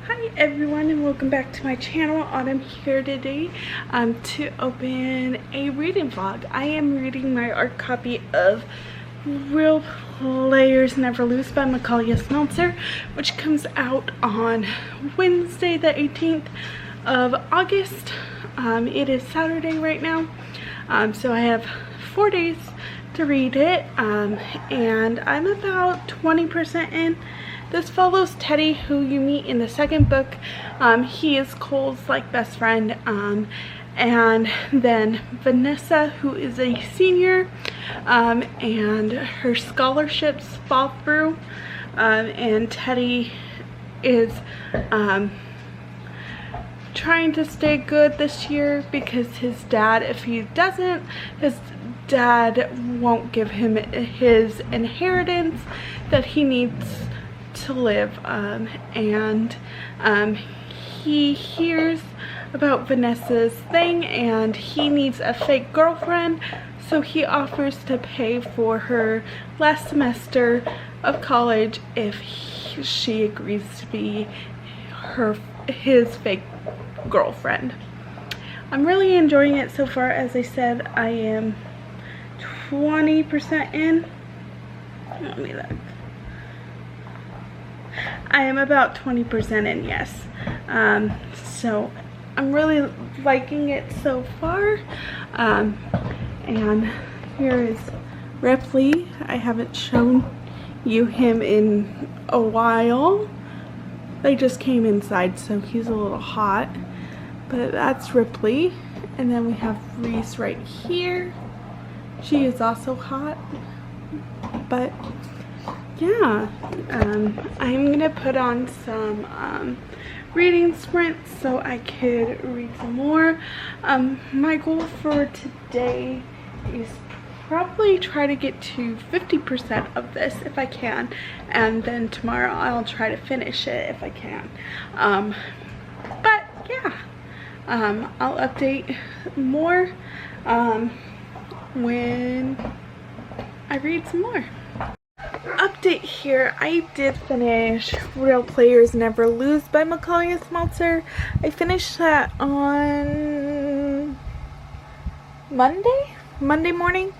Hi everyone and welcome back to my channel. Autumn here today to open a reading vlog. I am reading my art copy of Real Players Never Lose by Micalea Smeltzer, which comes out on Wednesday the 18th of August. It is Saturday right now, so I have 4 days to read it, and I'm about 20% in. This follows Teddy, who you meet in the second book. He is Cole's best friend, and then Vanessa, who is a senior, and her scholarships fall through, and Teddy is trying to stay good this year because his dad, if he doesn't, his dad won't give him his inheritance that he needs to live, and he hears about Vanessa's thing and he needs a fake girlfriend, so he offers to pay for her last semester of college if she agrees to be his fake girlfriend. I'm really enjoying it so far. As I said, I am 20% in. Let me look. I am about 20% in, yes. So I'm really liking it so far. And here is Ripley. I haven't shown you him in a while. They just came inside, so he's a little hot. But that's Ripley. And then we have Reese right here. She is also hot. But yeah, I'm gonna put on some reading sprints so I could read some more. My goal for today is probably try to get to 50% of this if I can, and then tomorrow I'll try to finish it if I can. But yeah, I'll update more when I read some more. Update here, I did finish Real Players Never Lose by Micalea Smeltzer. I finished that on Monday morning.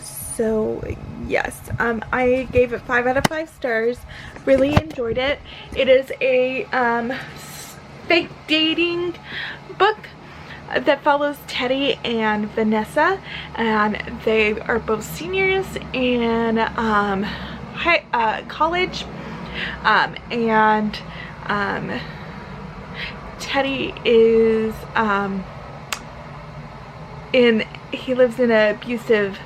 So yes, I gave it 5 out of 5 stars. Really enjoyed it. It is a fake dating book that follows Teddy and Vanessa, and they are both seniors in college, and Teddy is he lives in an abusive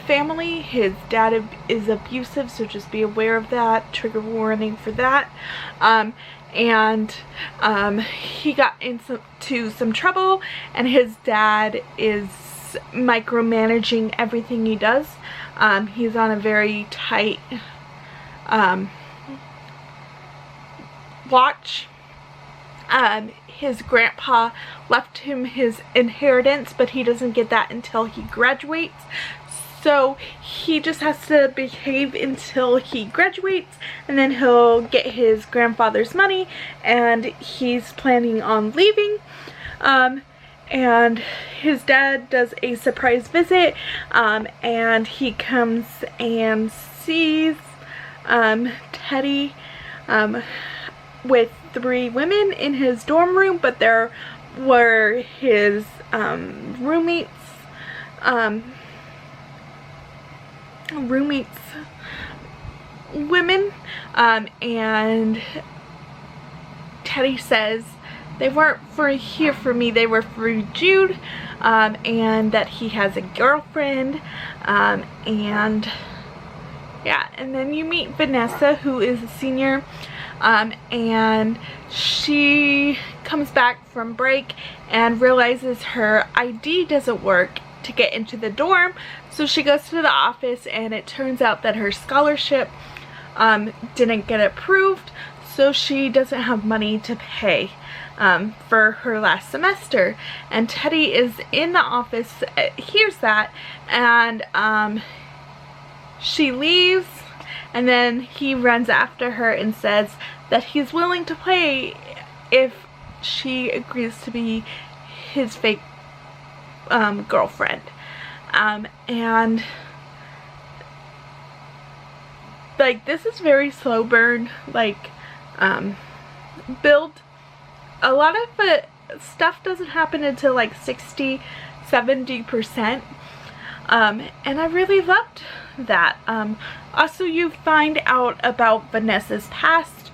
family. His dad is abusive, so just be aware of that. Trigger warning for that. And he got into some trouble, and his dad is micromanaging everything he does. He's on a very tight watch. His grandpa left him his inheritance, but he doesn't get that until he graduates. So he just has to behave until he graduates, and then he'll get his grandfather's money, and he's planning on leaving. And his dad does a surprise visit, and he comes and sees Teddy with 3 women in his dorm room, but there were his roommates women, and Teddy says they weren't here for me, they were for Jude, and that he has a girlfriend, and yeah. And then you meet Vanessa, who is a senior, and she comes back from break and realizes her ID doesn't work to get into the dorm, so she goes to the office, and it turns out that her scholarship didn't get approved, so she doesn't have money to pay for her last semester. And Teddy is in the office, hears that, and she leaves, and then he runs after her and says that he's willing to play if she agrees to be his fake girlfriend. And like, this is very slow burn, like build. A lot of the stuff doesn't happen until like 60-70%, and I really loved that. Also, you find out about Vanessa's past,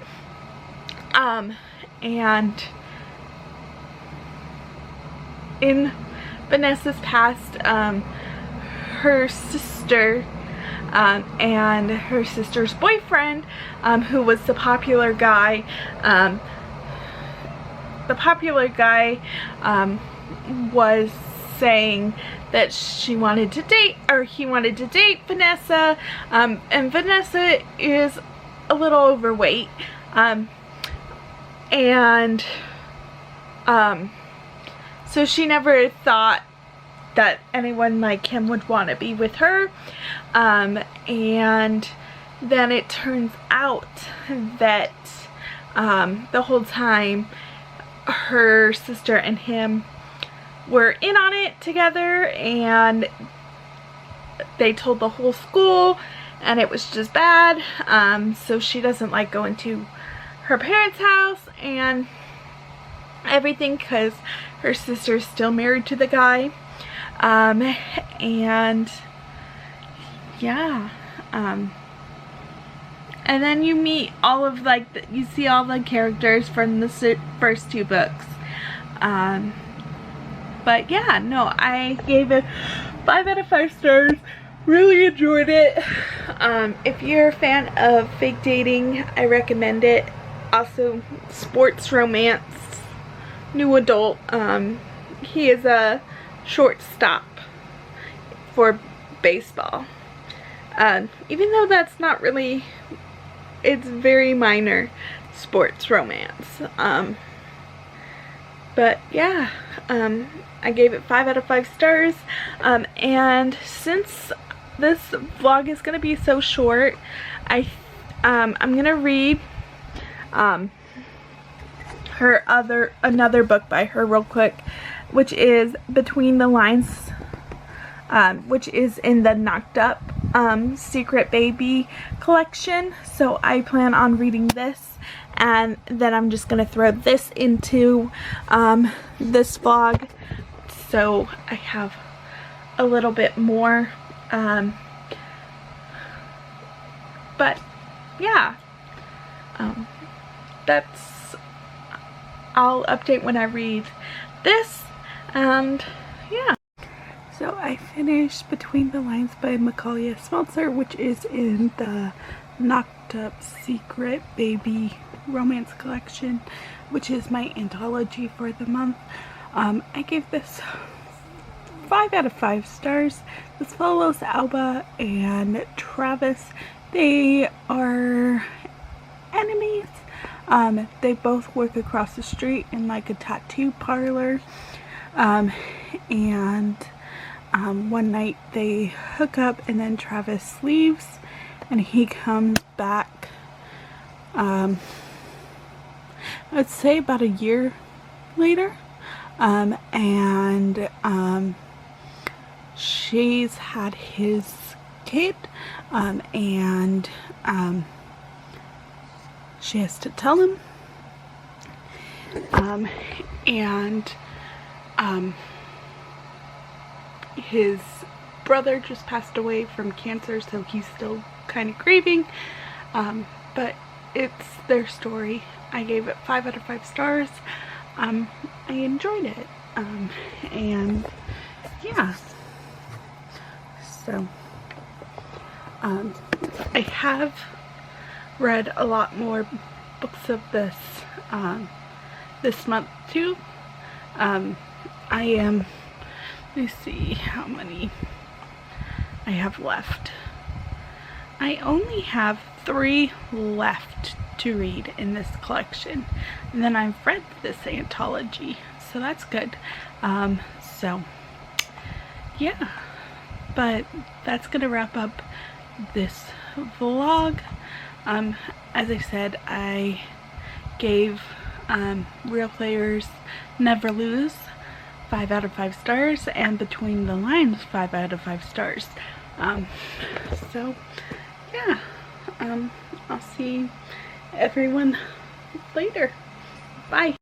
and in Vanessa's past, her sister and her sister's boyfriend, who was the popular guy, was saying that she wanted to date, or he wanted to date Vanessa, and Vanessa is a little overweight, and so she never thought that anyone like him would want to be with her, and then it turns out that the whole time her sister and him were in on it together, and they told the whole school, and it was just bad. So she doesn't like going to her parents' house and everything because her sister's still married to the guy. And yeah, and then you meet all of like you see all the characters from the first 2 books. But yeah, no, I gave it 5 out of 5 stars. Really enjoyed it. If you're a fan of fake dating, I recommend it. Also, sports romance, new adult. He is a shortstop for baseball. Even though that's not really, it's very minor sports romance. But yeah, I gave it 5 out of 5 stars. And since this vlog is gonna be so short, I'm gonna read another book by her real quick, which is Between the Lines, which is in the Knocked Up Secret Baby collection. So I plan on reading this, and then I'm just gonna throw this into this vlog, so I have a little bit more. But yeah, I'll update when I read this, and yeah. So I finished Between the Lines by Micalea Smeltzer, which is in the Knocked Up Secret Baby romance collection, which is my anthology for the month. I gave this 5 out of 5 stars. This follows Alba and Travis. They are enemies. They both work across the street in like a tattoo parlor, and one night they hook up, and then Travis leaves and he comes back, I'd say about a year later, and she's had his kid, and she has to tell him, and his brother just passed away from cancer, so he's still kind of grieving, but it's their story. I gave it 5 out of 5 stars. I enjoyed it, and yeah, so I have read a lot more books of this this month too. I am, let me see how many I have left. I only have 3 left to read in this collection, and then I've read this anthology, so that's good. So yeah, but that's gonna wrap up this vlog. As I said, I gave Real Players Never Lose 5 out of 5 stars, and Between the Lines 5 out of 5 stars. So yeah, I'll see everyone later. Bye.